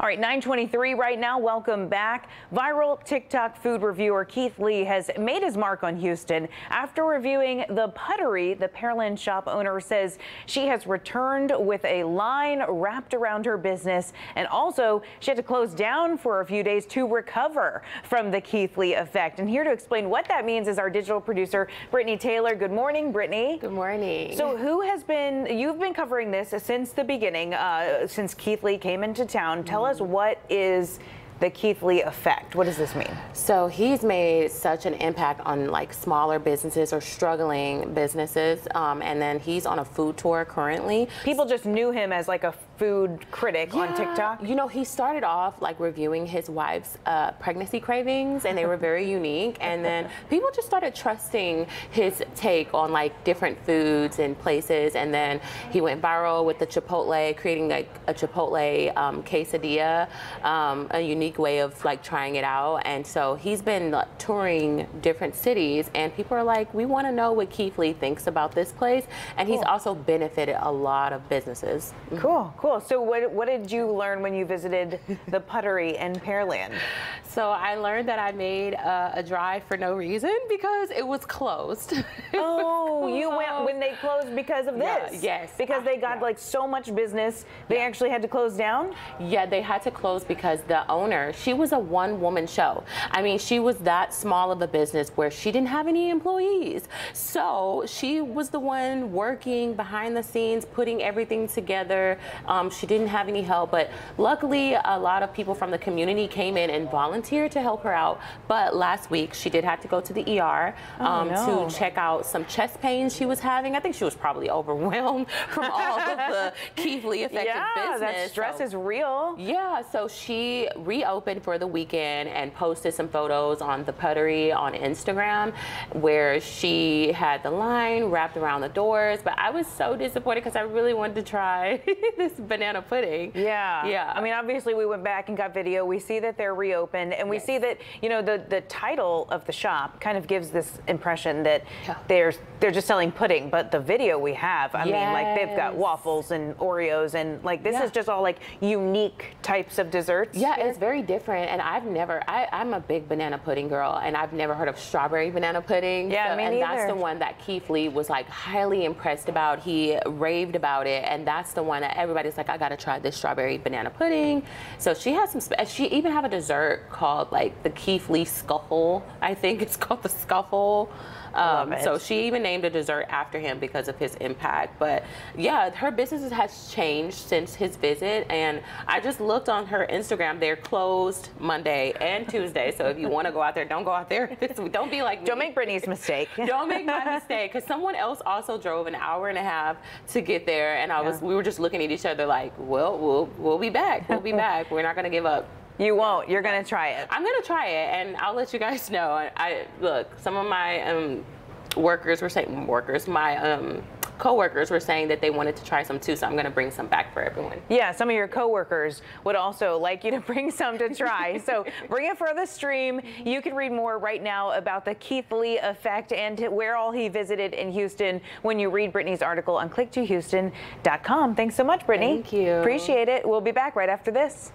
All right, 9:23 right now. Welcome back. Viral TikTok food reviewer Keith Lee has made his mark on Houston after reviewing the Puddery. The Pearland shop owner says she has returned with a line wrapped around her business, and also she had to close down for a few days to recover from the Keith Lee effect. And here to explain what that means is our digital producer, Brittany Taylor. Good morning, Brittany. Good morning. So you've been covering this since the beginning, since Keith Lee came into town. Tell us, what is the Keith Lee effect? What does this mean? So he's made such an impact on like smaller businesses or struggling businesses, and then he's on a food tour currently. People just knew him as like a food critic on TikTok. You know, he started off like reviewing his wife's pregnancy cravings, and they were very unique. And then people just started trusting his take on like different foods and places. And then he went viral with the Chipotle, creating like a Chipotle quesadilla, a unique way of like trying it out. And so he's been touring different cities, and people are like, we want to know what Keith Lee thinks about this place. And he's also benefited a lot of businesses. Cool. So what did you learn when you visited the Puddery in Pearland? So I learned that I made a drive for no reason because it was closed. You went when they closed because of this? Yes. Because they got like so much business, they actually had to close down? Yeah, they had to close because the owner, she was a one-woman show. I mean, she was that small of a business where she didn't have any employees. So she was the one working behind the scenes, putting everything together. She didn't have any help, but luckily a lot of people from the community came in and volunteered to help her out. But last week she did have to go to the ER to check out some chest pains she was having. I think she was probably overwhelmed from all of the Keith Lee affected business. That stress is real. Yeah, so she reopened for the weekend and posted some photos on the Puddery on Instagram where she had the line wrapped around the doors. But I was so disappointed because I really wanted to try this banana pudding. Yeah. I mean, obviously we went back and got video. We see that they're reopened, and we see that, you know, the title of the shop kind of gives this impression that they're just selling pudding, but the video we have, I mean, like they've got waffles and Oreos, and like this is just all like unique types of desserts. Yeah, it's very different, and I'm a big banana pudding girl, and I've never heard of strawberry banana pudding. Yeah, me neither. And that's the one that Keith Lee was like highly impressed about. He raved about it, and that's the one that everybody's like, I gotta try this strawberry banana pudding. So she has some, she even have a dessert called like the Keith Lee Scuffle. I think it's called the Scuffle. So she even named a dessert after him because of his impact. But yeah, her business has changed since his visit, and I just looked on her Instagram. They're closed Monday and Tuesday, so if you want to go out there, don't go out there this week. Don't be like me. Don't make Brittany's mistake. Don't make my mistake, because someone else also drove an hour and a half to get there, and we were just looking at each other like, well, we'll be back. We'll be back. We're not going to give up. You won't. You're going to try it. I'm going to try it, and I'll let you guys know. Look, some of my workers were saying, my co-workers were saying that they wanted to try some too, so I'm going to bring some back for everyone. Yeah, some of your co-workers would also like you to bring some to try. So bring it for the stream. You can read more right now about the Keith Lee effect and where all he visited in Houston when you read Brittany's article on click2houston.com. Thanks so much, Brittany. Thank you. Appreciate it. We'll be back right after this.